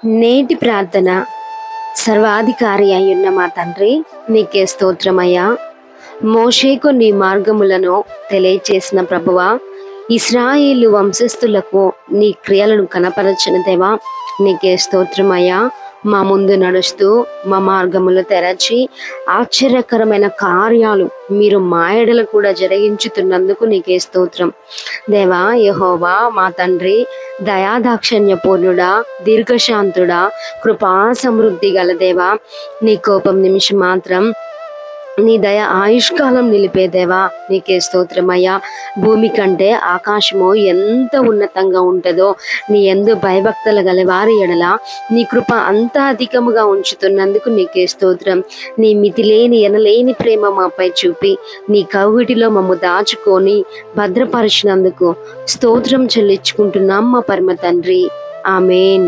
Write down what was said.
నేటి ప్రార్థన. సర్వాధికారి అయ్యున్న మా తండ్రి, నీకే స్తోత్రమయ్యా. మోషేకు నీ మార్గములను తెలియచేసిన ప్రభువా, ఇశ్రాయేలు వంశస్థులకు నీ క్రియలను కనపరచిన దేవా, నీకే స్తోత్రమయ్యా. మా ముందు నడుస్తూ మా మార్గములు తెరచి ఆశ్చర్యకరమైన కార్యాలు మీరు మాయడలు కూడా జరిగించుతున్నందుకు నీకే స్తోత్రం దేవా. యెహోవా మా తండ్రి, దయాదాక్షణ్య పూర్ణుడా, దీర్ఘశాంతుడా, కృపా సమృద్ధి గల దేవా, నీ కోపం నిమిషం మాత్రం, నీ దయ ఆయుష్కాలం నిలిపేదేవా, నీకే స్తోత్రమయ్యా. భూమి కంటే ఆకాశము ఎంత ఉన్నతంగా ఉంటుందో నీ యందు భయభక్తులు గల వారి ఎడల నీ కృప అంత అధికముగా ఉంచుతున్నందుకు నీకే స్తోత్రం. నీ మితిలేని ఎనలేని ప్రేమ మాపై చూపి నీ కౌగిటిలో మమ్ము దాచుకొని భద్రపరిచినందుకు స్తోత్రం చెల్లించుకుంటున్నాం మా పరమ తండ్రి. ఆమేన్.